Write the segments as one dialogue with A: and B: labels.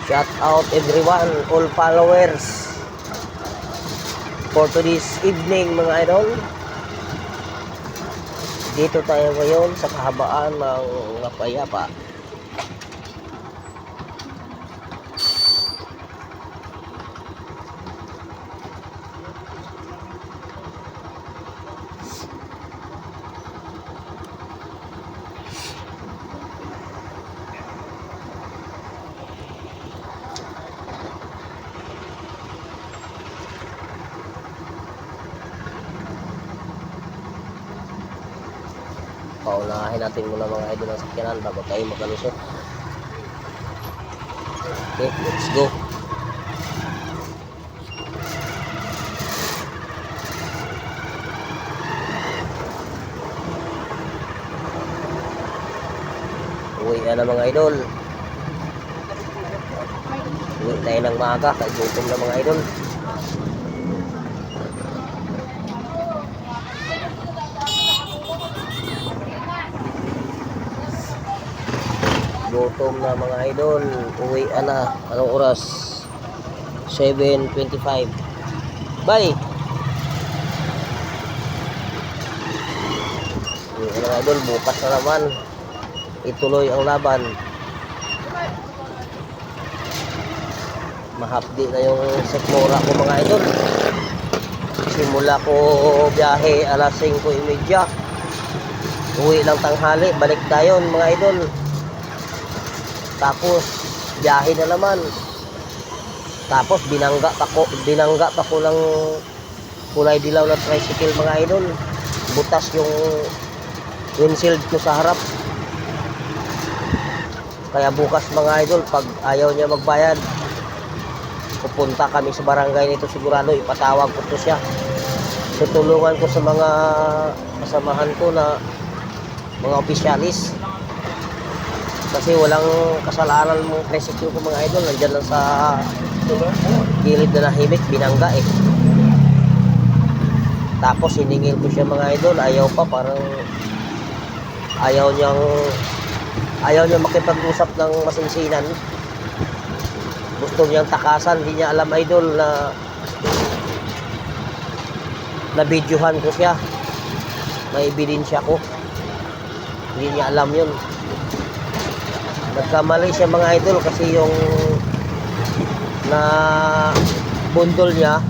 A: Shout out everyone, all followers for today's evening mga idol. Dito tayo ngayon sa kahabaan ng Mapayapa. Paunahin natin muna mga idol ng sakyanan bago tayo magalusot. Okay, let's go. Uwi na mga idol. Uwi tayo ng maaga kahit gutom na mga idol. Gutom na mga idol. Uwi na. Anong oras? 7:25. Bye! Uwi na mga idol. Bukas na naman. Ituloy ang laban. Mahapdi na yung sekmora ko mga idol. Simula ko biyahe alas 5:30. Uwi lang tanghali. Balik tayo mga idol. Tapos biyahe na naman. Tapos binangga pa ko ng kulay dilaw na tricycle mga idol. Butas yung windshield ko sa harap. Kaya bukas mga idol, pag ayaw niya magbayad, pupunta kami sa barangay nito, sigurado ipatawag ko to siya. Tutulungan ko sa mga kasamahan ko na mga opisyalis. Kasi walang kasalanan mo tricycle ko mga idol, nandyan lang sa gilid na nahimik, binangga eh. Tapos hiningil ko siya mga idol, ayaw pa, parang ayaw niyang makipag-usap ng masinsinan. Gusto niyang takasan, hindi niya alam idol na videohan ko siya, may ebidensya ko, hindi niya alam yun. Nagkamali siya mga idol kasi yung na bundol niya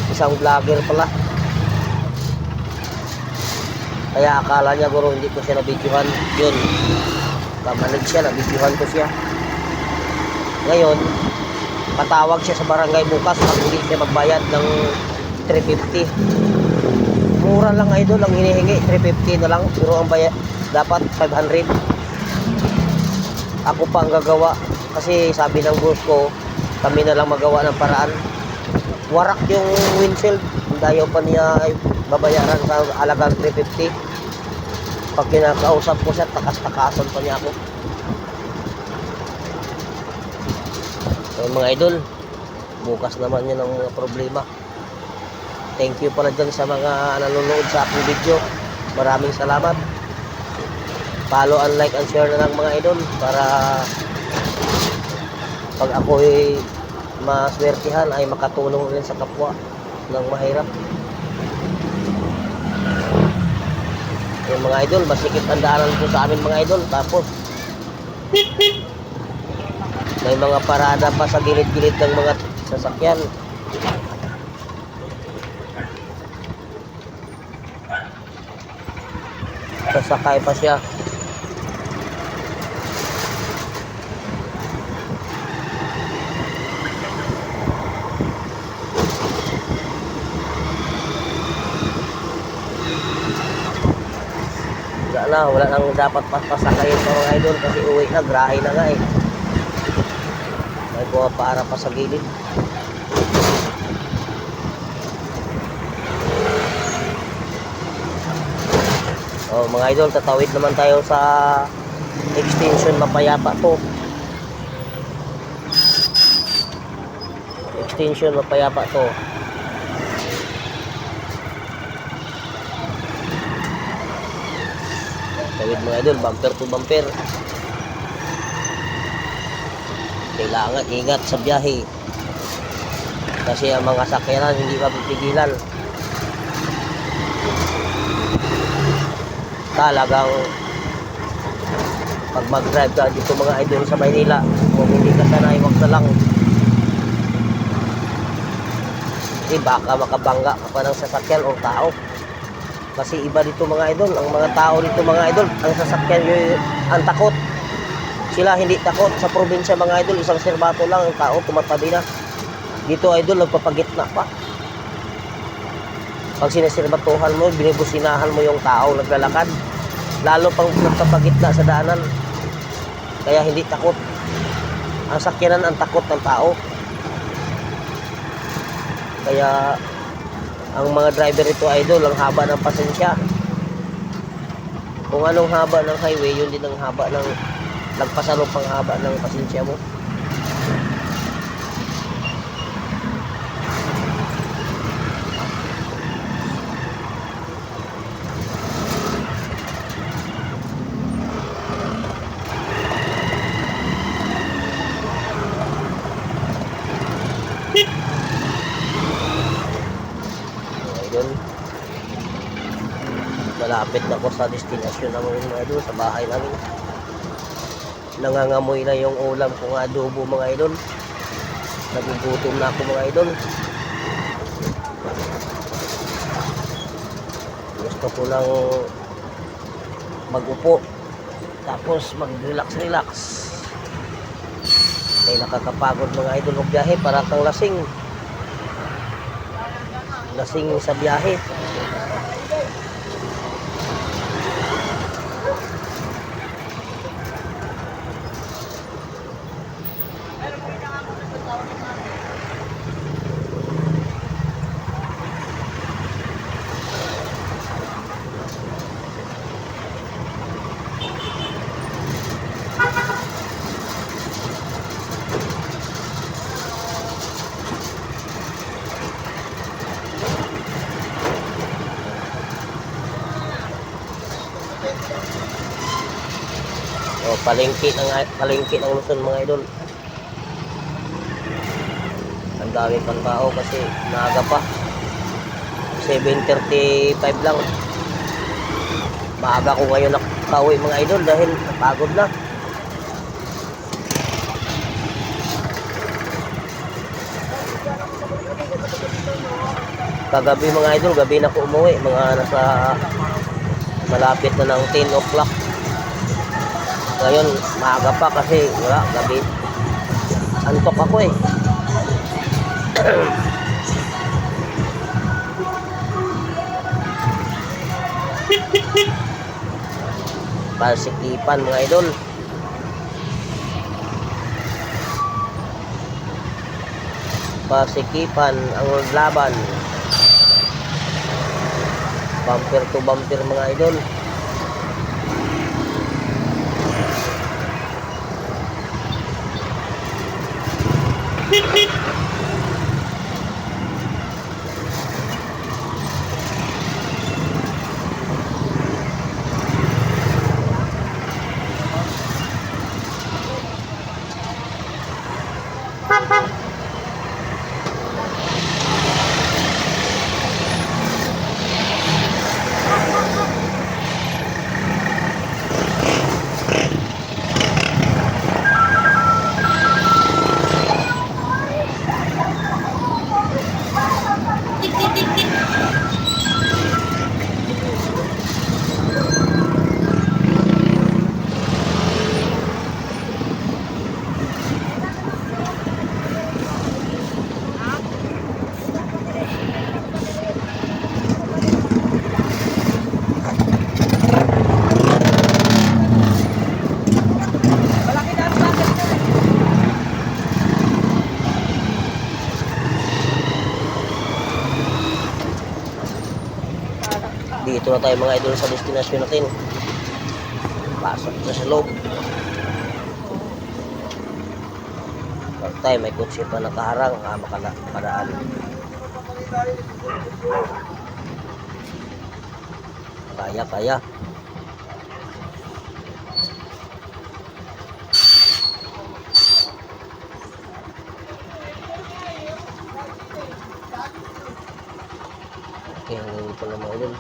A: isang vlogger pala, kaya akala niya guro hindi ko siya nabidyohan. Yun, kamalig siya, nabidyohan ko siya. Ngayon patawag siya sa barangay bukas pag hindi siya magbayad ng 350. Mura lang idol ang hinihingi, 350 na lang, pero ang bayad dapat 500. Ako pa ang gagawa kasi sabi ng boss ko, kami na lang magawa ng paraan. Warak yung windshield, dayaw pa niya babayaran sa halagang 350. Pag kinakausap ko siya, takas-takasan pa niya ako. So mga idol, bukas naman yun ang mga problema. Thank you pala dyan sa mga nanonood sa aking video. Maraming salamat. Follow and like and share na lang mga idol para pag ako'y maswertihan ay makatulong rin sa kapwa ng mahirap. Yung mga idol, masikip ang daanan ko sa amin mga idol. Tapos may mga parada pa sa gilid-gilid ng mga sasakyan. Sasakay pa siya. Wala nang dapat pasakayin sa mga idol kasi uwi na, grahe na nga eh. May buha para pa sa gilid. Oh, mga idol, tatawid naman tayo sa extension Mapayapa to. Extension Mapayapa to. Tawid mga idol, bumper to bumper. kailangan ingat sa biyahe. Kasi ang mga sakyanan hindi mapipigilan. Talagang pag mag-drive ka dito mga idol sa Maynila, kung hindi ka sanay, wag na lang. Kasi baka makabangga ka pa ng sasakyan o tao. Kasi iba dito mga idol, ang mga tao dito mga idol, ang sasakyan yung ang takot. Sila hindi takot. Sa probinsya mga idol, isang serbato lang ang tao, tumatabi na. Dito idol, nagpapagitna pa. Pag sinisirbatuhan mo, binibusinahan mo yung tao naglalakad. Lalo pang nagpapagitna sa daanan. Kaya hindi takot. Ang sakyanan ang takot ng tao. Kaya ang mga driver ito idol, ang haba ng pasensya. Kung anong haba ng highway, yun din ang haba ng nagpasalong pang haba ng pasensya mo. Idol, malapit na ako sa destinasyon namin mga idol, sa bahay namin. Nangangamoy na yung ulam kong adobo mga idol. Nagugutom na ako mga idol. Gusto ko lang magupo tapos mag-relax. Kaya nakakapagod mga idol ng biyahe, para kang lasing sa biyahe. O, palengke ng Luzon mga idol. Ang dami pang tao kasi maaga pa, 7:35 lang. Maaga ko ngayon nakauwi mga idol dahil napagod na. Kagabi mga idol, gabi na ko umuwi, mga nasa malapit na ng 10 o'clock. Ngayon maaga pa kasi wala, gabi. Antok ako eh. Pasikipan mga idol. Pasikipan ang laban. Bumper to bumper mga idol. Dito na tayo mga idol sa destinasyon natin. Pasok na sa loob. Pag tayo may kutsi pa nakaharang, makapadaan. Kaya. Okay, hanggang dito lang mga idol.